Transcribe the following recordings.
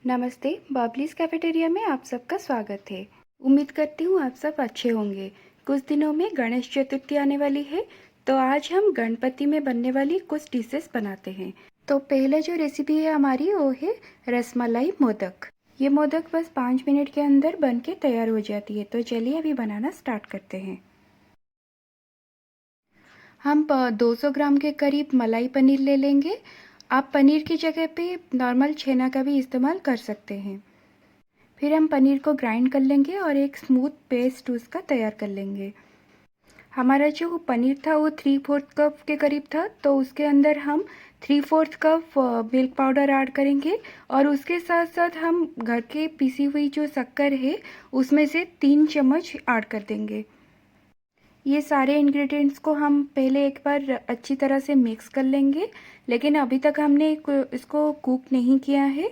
नमस्ते, बबलीज़ कैफेटेरिया में आप सबका स्वागत है। उम्मीद करती हूँ आप सब अच्छे होंगे। कुछ दिनों में गणेश चतुर्थी आने वाली है, तो आज हम गणपति में बनने वाली कुछ डिशेस बनाते हैं। तो पहले जो रेसिपी है हमारी वो है रसमलाई मोदक। ये मोदक बस 5 मिनट के अंदर बन के तैयार हो जाती है। तो चलिए अभी बनाना स्टार्ट करते हैं। हम 200 ग्राम के करीब मलाई पनीर ले लेंगे। आप पनीर की जगह पे नॉर्मल छेना का भी इस्तेमाल कर सकते हैं। फिर हम पनीर को ग्राइंड कर लेंगे और एक स्मूथ पेस्ट उसका तैयार कर लेंगे। हमारा जो पनीर था वो 3/4 कप के करीब था, तो उसके अंदर हम 3/4 कप मिल्क पाउडर ऐड करेंगे और उसके साथ साथ हम घर के पीसी हुई जो शक्कर है उसमें से 3 चम्मच ऐड कर देंगे। ये सारे इंग्रेडिएंट्स को हम पहले एक बार अच्छी तरह से मिक्स कर लेंगे, लेकिन अभी तक हमने इसको कुक नहीं किया है।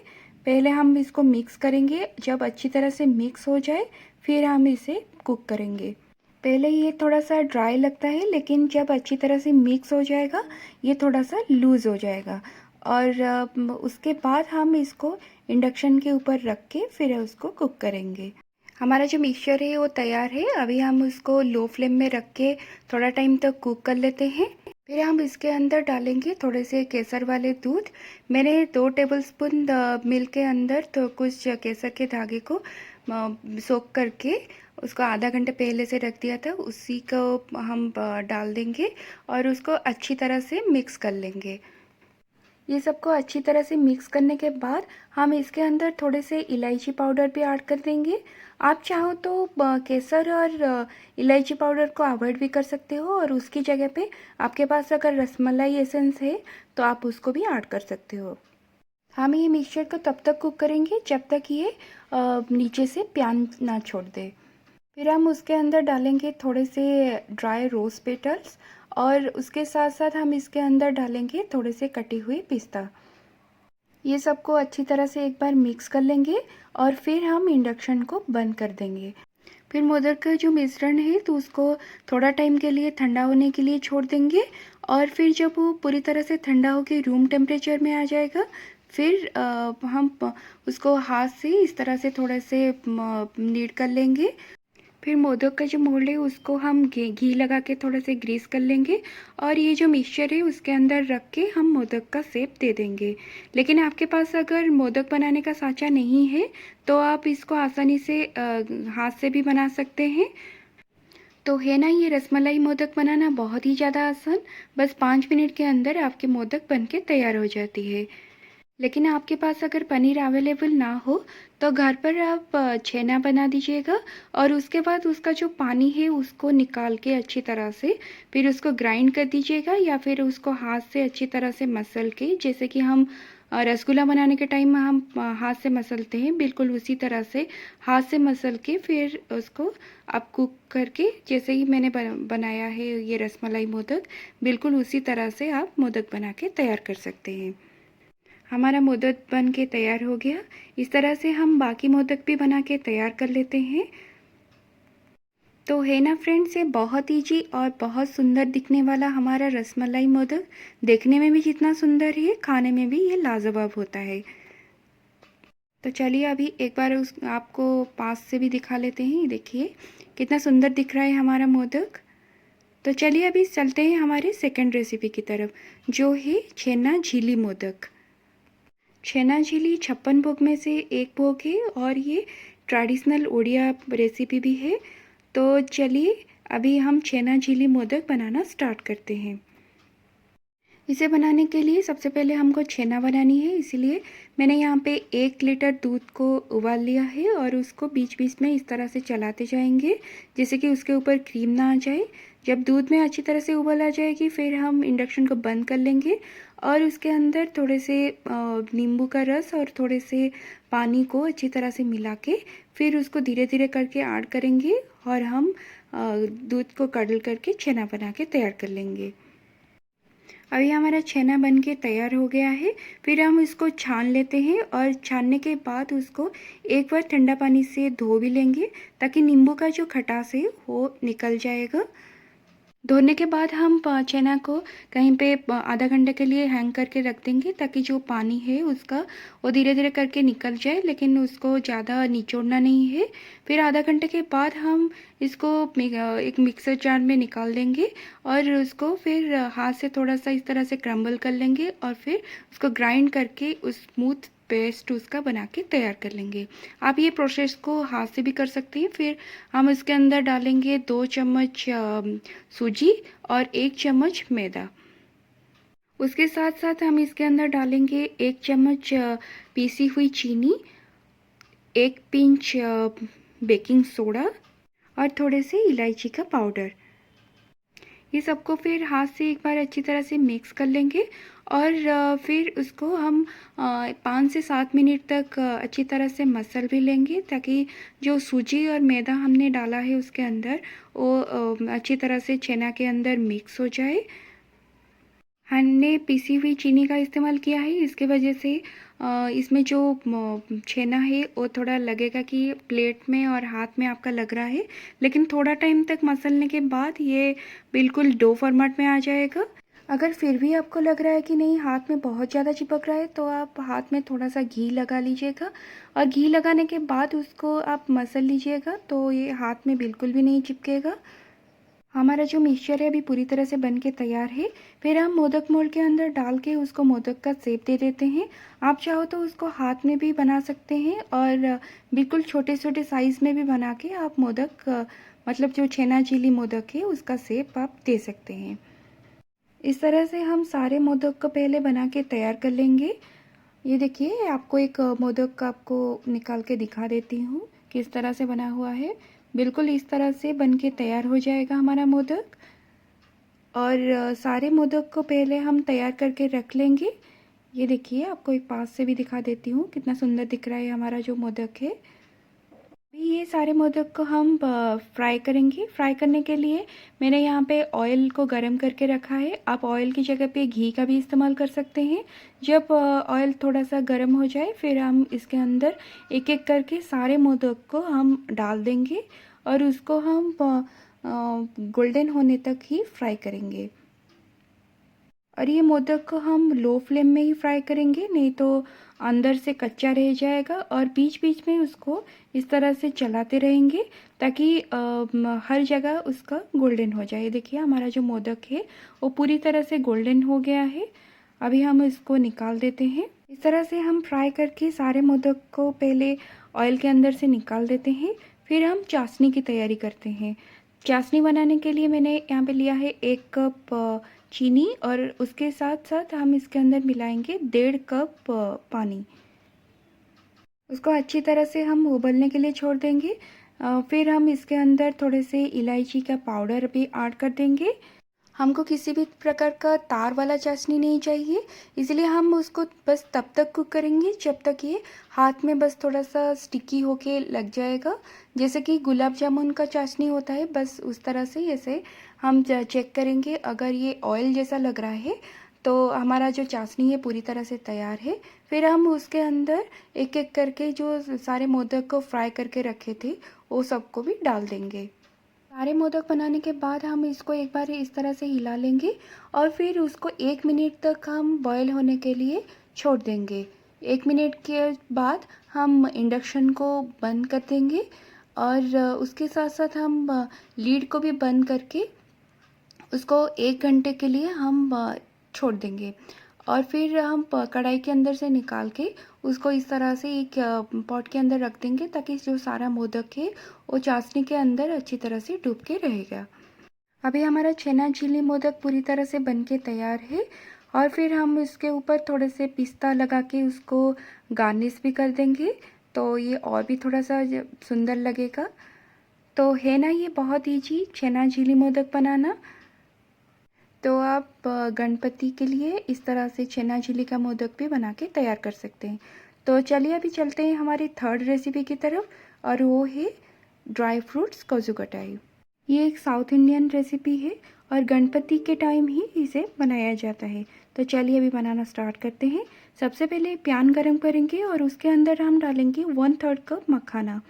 पहले हम इसको मिक्स करेंगे, जब अच्छी तरह से मिक्स हो जाए फिर हम इसे कुक करेंगे। पहले ये थोड़ा सा ड्राई लगता है, लेकिन जब अच्छी तरह से मिक्स हो जाएगा ये थोड़ा सा लूज़ हो जाएगा और उसके बाद हम इसको इंडक्शन के ऊपर रख के फिर उसको कुक करेंगे। हमारा जो मिक्सचर है वो तैयार है। अभी हम उसको लो फ्लेम में रख के थोड़ा टाइम तक कुक कर लेते हैं। फिर हम इसके अंदर डालेंगे थोड़े से केसर वाले दूध। मैंने 2 टेबलस्पून मिल्क के अंदर तो कुछ केसर के धागे को सोक करके उसको आधा घंटे पहले से रख दिया था, उसी को हम डाल देंगे और उसको अच्छी तरह से मिक्स कर लेंगे। ये सबको अच्छी तरह से मिक्स करने के बाद हम इसके अंदर थोड़े से इलायची पाउडर भी ऐड कर देंगे। आप चाहो तो केसर और इलायची पाउडर को अवॉइड भी कर सकते हो और उसकी जगह पे आपके पास अगर रसमलाई एसेंस है तो आप उसको भी ऐड कर सकते हो। हम ये मिक्सचर को तब तक कुक करेंगे जब तक ये नीचे से प्यान ना छोड़ दे। फिर हम उसके अंदर डालेंगे थोड़े से ड्राई रोज़ पेटल्स और उसके साथ साथ हम इसके अंदर डालेंगे थोड़े से कटे हुए पिस्ता। ये सबको अच्छी तरह से एक बार मिक्स कर लेंगे और फिर हम इंडक्शन को बंद कर देंगे। फिर मोदक का जो मिश्रण है तो उसको थोड़ा टाइम के लिए ठंडा होने के लिए छोड़ देंगे और फिर जब वो पूरी तरह से ठंडा होकर रूम टेम्परेचर में आ जाएगा फिर हम उसको हाथ से इस तरह से थोड़े से नीड कर लेंगे। फिर मोदक का जो मोल्ड है उसको हम घी लगा के थोड़ा से ग्रीस कर लेंगे और ये जो मिक्सचर है उसके अंदर रख के हम मोदक का शेप दे देंगे। लेकिन आपके पास अगर मोदक बनाने का साँचा नहीं है तो आप इसको आसानी से हाथ से भी बना सकते हैं। तो है ना, ये रसमलाई मोदक बनाना बहुत ही ज़्यादा आसान। बस 5 मिनट के अंदर आपके मोदक बन के तैयार हो जाती है। लेकिन आपके पास अगर पनीर अवेलेबल ना हो तो घर पर आप छेना बना दीजिएगा और उसके बाद उसका जो पानी है उसको निकाल के अच्छी तरह से फिर उसको ग्राइंड कर दीजिएगा या फिर उसको हाथ से अच्छी तरह से मसल के, जैसे कि हम रसगुल्ला बनाने के टाइम हम हाथ से मसलते हैं, बिल्कुल उसी तरह से हाथ से मसल के फिर उसको आप कुक करके, जैसे ही मैंने बनाया है ये रसमलाई मोदक, बिल्कुल उसी तरह से आप मोदक बना के तैयार कर सकते हैं। हमारा मोदक बन के तैयार हो गया। इस तरह से हम बाकी मोदक भी बना के तैयार कर लेते हैं। तो है ना फ्रेंड्स, ये बहुत ईजी और बहुत सुंदर दिखने वाला हमारा रसमलाई मोदक। देखने में भी जितना सुंदर है, खाने में भी ये लाजवाब होता है। तो चलिए अभी एक बार उस आपको पास से भी दिखा लेते हैं। देखिए कितना सुंदर दिख रहा है हमारा मोदक। तो चलिए अभी चलते हैं हमारे सेकंड रेसिपी की तरफ, जो है छेना झीली मोदक। छेना झीली 56 भोग में से एक भोग है और ये ट्रेडिशनल ओडिया रेसिपी भी है। तो चलिए अभी हम छेना झीली मोदक बनाना स्टार्ट करते हैं। इसे बनाने के लिए सबसे पहले हमको छेना बनानी है, इसीलिए मैंने यहाँ पे 1 लीटर दूध को उबाल लिया है और उसको बीच बीच में इस तरह से चलाते जाएंगे जैसे कि उसके ऊपर क्रीम ना आ जाए। जब दूध में अच्छी तरह से उबाल आ जाएगी फिर हम इंडक्शन को बंद कर लेंगे और उसके अंदर थोड़े से नींबू का रस और थोड़े से पानी को अच्छी तरह से मिला के फिर उसको धीरे धीरे करके ऐड करेंगे और हम दूध को कडल करके छेना बना के तैयार कर लेंगे। अभी हमारा छेना बन के तैयार हो गया है। फिर हम इसको छान लेते हैं और छानने के बाद उसको एक बार ठंडा पानी से धो भी लेंगे ताकि नींबू का जो खटास है वो निकल जाएगा। धोने के बाद हम छेना को कहीं पे आधा घंटे के लिए हैंग करके रख देंगे, ताकि जो पानी है उसका वो धीरे धीरे करके निकल जाए, लेकिन उसको ज़्यादा निचोड़ना नहीं है। फिर आधा घंटे के बाद हम इसको एक मिक्सर जार में निकाल देंगे और उसको फिर हाथ से थोड़ा सा इस तरह से क्रम्बल कर लेंगे और फिर उसको ग्राइंड करके उस स्मूथ पेस्ट उसका बना के तैयार कर लेंगे। आप ये प्रोसेस को हाथ से भी कर सकते हैं। फिर हम इसके अंदर डालेंगे 2 चम्मच सूजी और 1 चम्मच मैदा। उसके साथ साथ हम इसके अंदर डालेंगे 1 चम्मच पीसी हुई चीनी, 1 पिंच बेकिंग सोडा और थोड़े से इलायची का पाउडर। ये सबको फिर हाथ से एक बार अच्छी तरह से मिक्स कर लेंगे और फिर उसको हम 5 से 7 मिनट तक अच्छी तरह से मसल भी लेंगे, ताकि जो सूजी और मैदा हमने डाला है उसके अंदर वो अच्छी तरह से छेना के अंदर मिक्स हो जाए। हमने पिसी हुई चीनी का इस्तेमाल किया है, इसके वजह से इसमें जो छेना है वो थोड़ा लगेगा कि प्लेट में और हाथ में आपका लग रहा है, लेकिन थोड़ा टाइम तक मसलने के बाद ये बिल्कुल डो फॉर्मेट में आ जाएगा। अगर फिर भी आपको लग रहा है कि नहीं, हाथ में बहुत ज़्यादा चिपक रहा है, तो आप हाथ में थोड़ा सा घी लगा लीजिएगा और घी लगाने के बाद उसको आप मसल लीजिएगा, तो ये हाथ में बिल्कुल भी नहीं चिपकेगा। हमारा जो मिक्सचर है अभी पूरी तरह से बन के तैयार है। फिर हम मोदक मोल्ड के अंदर डाल के उसको मोदक का शेप दे देते हैं। आप चाहो तो उसको हाथ में भी बना सकते हैं और बिल्कुल छोटे छोटे साइज़ में भी बना के आप मोदक मतलब जो छेना झिल्ली मोदक है उसका शेप आप दे सकते हैं। इस तरह से हम सारे मोदक को पहले बना के तैयार कर लेंगे। ये देखिए, आपको एक मोदक आपको निकाल के दिखा देती हूँ किस तरह से बना हुआ है। बिल्कुल इस तरह से बन के तैयार हो जाएगा हमारा मोदक। और सारे मोदक को पहले हम तैयार करके रख लेंगे। ये देखिए, आपको एक पास से भी दिखा देती हूँ कितना सुंदर दिख रहा है हमारा जो मोदक है। ये सारे मोदक को हम फ्राई करेंगे। फ्राई करने के लिए मैंने यहाँ पे ऑयल को गरम करके रखा है। आप ऑयल की जगह पे घी का भी इस्तेमाल कर सकते हैं। जब ऑयल थोड़ा सा गरम हो जाए, फिर हम इसके अंदर एक एक करके सारे मोदक को हम डाल देंगे और उसको हम गोल्डन होने तक ही फ्राई करेंगे। और ये मोदक को हम लो फ्लेम में ही फ्राई करेंगे, नहीं तो अंदर से कच्चा रह जाएगा। और बीच बीच में उसको इस तरह से चलाते रहेंगे ताकि हर जगह उसका गोल्डन हो जाए। देखिए, हमारा जो मोदक है वो पूरी तरह से गोल्डन हो गया है। अभी हम इसको निकाल देते हैं। इस तरह से हम फ्राई करके सारे मोदक को पहले ऑयल के अंदर से निकाल देते हैं। फिर हम चाशनी की तैयारी करते हैं। चाशनी बनाने के लिए मैंने यहाँ पे लिया है 1 कप चीनी और उसके साथ साथ हम इसके अंदर मिलाएंगे 1.5 कप पानी। उसको अच्छी तरह से हम उबलने के लिए छोड़ देंगे। फिर हम इसके अंदर थोड़े से इलायची का पाउडर भी ऐड कर देंगे। हमको किसी भी प्रकार का तार वाला चाशनी नहीं चाहिए, इसलिए हम उसको बस तब तक कुक करेंगे जब तक ये हाथ में बस थोड़ा सा स्टिकी होके लग जाएगा। जैसे कि गुलाब जामुन का चाशनी होता है, बस उस तरह से ऐसे हम चेक करेंगे। अगर ये ऑयल जैसा लग रहा है तो हमारा जो चाशनी है पूरी तरह से तैयार है। फिर हम उसके अंदर एक एक करके जो सारे मोदक को फ्राई करके रखे थे वो सबको भी डाल देंगे। सारे मोदक बनाने के बाद हम इसको एक बार इस तरह से हिला लेंगे और फिर उसको 1 मिनट तक हम बॉईल होने के लिए छोड़ देंगे। 1 मिनट के बाद हम इंडक्शन को बंद कर देंगे और उसके साथ साथ हम लीड को भी बंद करके उसको 1 घंटे के लिए हम छोड़ देंगे। और फिर हम कढ़ाई के अंदर से निकाल के उसको इस तरह से एक पॉट के अंदर रख देंगे, ताकि जो सारा मोदक है वो चाशनी के अंदर अच्छी तरह से डूब के रहेगा। अभी हमारा छेना झिल्ली मोदक पूरी तरह से बन के तैयार है और फिर हम इसके ऊपर थोड़े से पिस्ता लगा के उसको गार्निश भी कर देंगे, तो ये और भी थोड़ा सा सुंदर लगेगा। तो है ना, ये बहुत ईजी छेना झिल्ली मोदक बनाना। तो आप गणपति के लिए इस तरह से छेना झिल्ली का मोदक भी बना के तैयार कर सकते हैं। तो चलिए अभी चलते हैं हमारी थर्ड रेसिपी की तरफ, और वो है ड्राई फ्रूट्स काजू कटाई। ये एक साउथ इंडियन रेसिपी है और गणपति के टाइम ही इसे बनाया जाता है। तो चलिए अभी बनाना स्टार्ट करते हैं। सबसे पहले पैन गरम करेंगे और उसके अंदर हम डालेंगे 1/3 कप मखाना।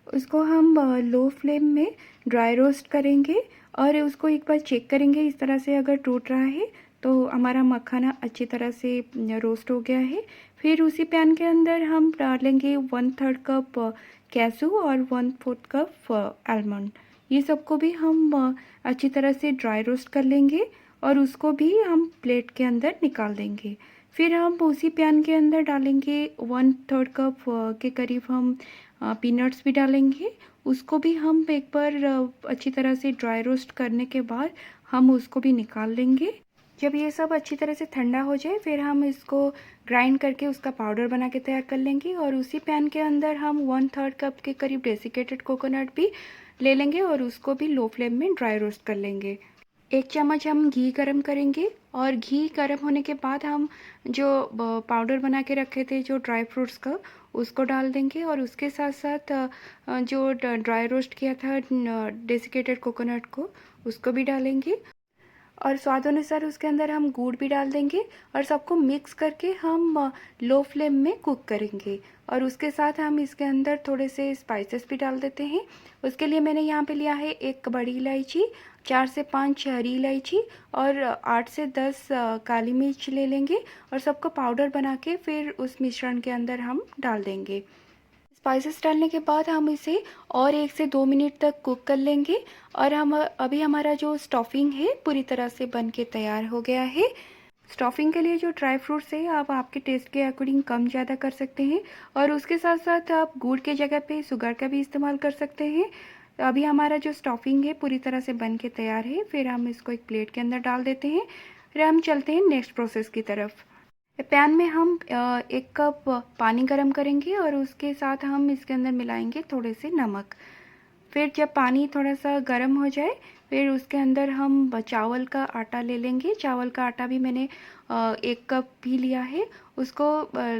उसको हम लो फ्लेम में ड्राई रोस्ट करेंगे और उसको एक बार चेक करेंगे। इस तरह से अगर टूट रहा है तो हमारा मखाना अच्छी तरह से रोस्ट हो गया है। फिर उसी पैन के अंदर हम डालेंगे 1/3 कप कैशू और 1/4 कप आलमंड। ये सबको भी हम अच्छी तरह से ड्राई रोस्ट कर लेंगे और उसको भी हम प्लेट के अंदर निकाल देंगे। फिर हम उसी पैन के अंदर डालेंगे 1/3 कप के करीब हम पीनट्स भी डालेंगे। उसको भी हम एक बार अच्छी तरह से ड्राई रोस्ट करने के बाद हम उसको भी निकाल लेंगे। जब ये सब अच्छी तरह से ठंडा हो जाए फिर हम इसको ग्राइंड करके उसका पाउडर बना के तैयार कर लेंगे और उसी पैन के अंदर हम 1/3 कप के करीब डेसिकेटेड कोकोनट भी ले लेंगे और उसको भी लो फ्लेम में ड्राई रोस्ट कर लेंगे। 1 चम्मच हम घी गरम करेंगे और घी गरम होने के बाद हम जो पाउडर बना के रखे थे जो ड्राई फ्रूट्स का, उसको डाल देंगे और उसके साथ साथ जो ड्राई रोस्ट किया था डेसिकेटेड कोकोनट को, उसको भी डालेंगे और स्वाद अनुसार उसके अंदर हम गुड़ भी डाल देंगे और सबको मिक्स करके हम लो फ्लेम में कुक करेंगे। और उसके साथ हम इसके अंदर थोड़े से स्पाइसेस भी डाल देते हैं। उसके लिए मैंने यहाँ पे लिया है 1 बड़ी इलायची, 4 से 5 हरी इलायची और 8 से 10 काली मिर्च ले लेंगे और सबको पाउडर बना के फिर उस मिश्रण के अंदर हम डाल देंगे। स्पाइसेस डालने के बाद हम इसे और 1 से 2 मिनट तक कुक कर लेंगे और हम अभी हमारा जो स्टफिंग है पूरी तरह से बन के तैयार हो गया है। स्टफिंग के लिए जो ड्राई फ्रूट्स है आप आपके टेस्ट के अकॉर्डिंग कम ज़्यादा कर सकते हैं और उसके साथ साथ आप गुड़ के जगह पे शुगर का भी इस्तेमाल कर सकते हैं। तो अभी हमारा जो स्टफिंग है पूरी तरह से बन के तैयार है। फिर हम इसको एक प्लेट के अंदर डाल देते हैं। फिर हम चलते हैं नेक्स्ट प्रोसेस की तरफ। पैन में हम 1 कप पानी गरम करेंगे और उसके साथ हम इसके अंदर मिलाएंगे थोड़े से नमक। फिर जब पानी थोड़ा सा गर्म हो जाए फिर उसके अंदर हम चावल का आटा ले लेंगे। चावल का आटा भी मैंने 1 कप भी लिया है। उसको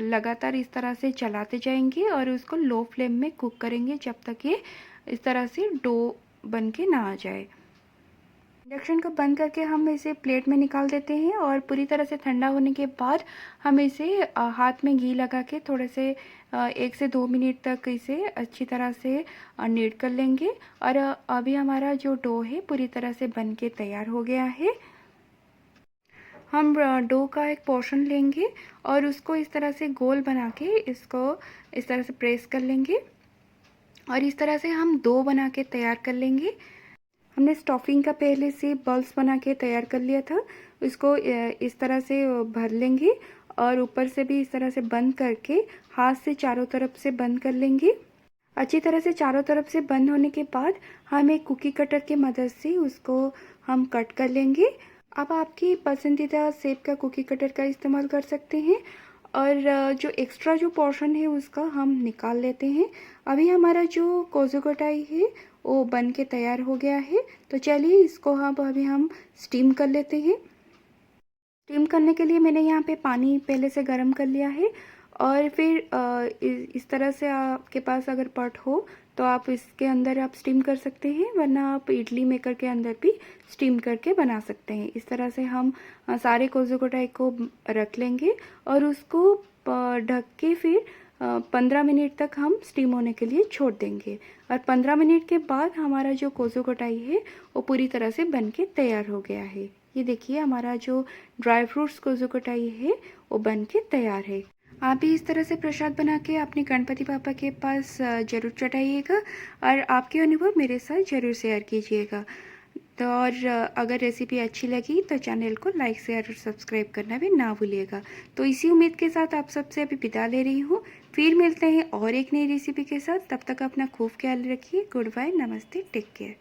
लगातार इस तरह से चलाते जाएंगे और उसको लो फ्लेम में कुक करेंगे जब तक ये इस तरह से डो बन के ना आ जाए। इंडक्शन को बंद करके हम इसे प्लेट में निकाल देते हैं और पूरी तरह से ठंडा होने के बाद हम इसे हाथ में घी लगा के थोड़े से 1 से 2 मिनट तक इसे अच्छी तरह से नीड कर लेंगे। और अभी हमारा जो डो है पूरी तरह से बन के तैयार हो गया है। हम डो का एक पोर्शन लेंगे और उसको इस तरह से गोल बना के इसको इस तरह से प्रेस कर लेंगे और इस तरह से हम डो बना के तैयार कर लेंगे। हमने स्टफिंग का पहले से बॉल्स बना के तैयार कर लिया था। इसको इस तरह से भर लेंगे और ऊपर से भी इस तरह से बंद करके हाथ से चारों तरफ से बंद कर लेंगे। अच्छी तरह से चारों तरफ से बंद होने के बाद हम एक कुकी कटर की मदद से उसको हम कट कर लेंगे। अब आपकी पसंदीदा शेप का कुकी कटर का इस्तेमाल कर सकते हैं और जो एक्स्ट्रा जो पोर्शन है उसका हम निकाल लेते हैं। अभी हमारा जो कोज़ू कटाई है वो बन के तैयार हो गया है। तो चलिए इसको अभी हम स्टीम कर लेते हैं। स्टीम करने के लिए मैंने यहाँ पे पानी पहले से गर्म कर लिया है और फिर इस तरह से आपके पास अगर पॉट हो तो आप इसके अंदर आप स्टीम कर सकते हैं, वरना आप इडली मेकर के अंदर भी स्टीम करके बना सकते हैं। इस तरह से हम सारे कोज़ू कटाई को रख लेंगे और उसको ढक के फिर 15 मिनट तक हम स्टीम होने के लिए छोड़ देंगे और 15 मिनट के बाद हमारा जो कोज़ू कटाई है वो पूरी तरह से बन के तैयार हो गया है। ये देखिए हमारा जो ड्राई फ्रूट्स कोज़ू कटाई है वो बन के तैयार है। आप भी इस तरह से प्रसाद बना के अपने गणपति पापा के पास ज़रूर चढ़ाइएगा और आपके अनुभव मेरे साथ ज़रूर शेयर कीजिएगा। तो और अगर रेसिपी अच्छी लगी तो चैनल को लाइक शेयर और सब्सक्राइब करना भी ना भूलिएगा। तो इसी उम्मीद के साथ आप सबसे अभी विदा ले रही हूँ। फिर मिलते हैं और एक नई रेसिपी के साथ। तब तक अपना खूब ख्याल रखिए। गुड बाय, नमस्ते, टेक केयर।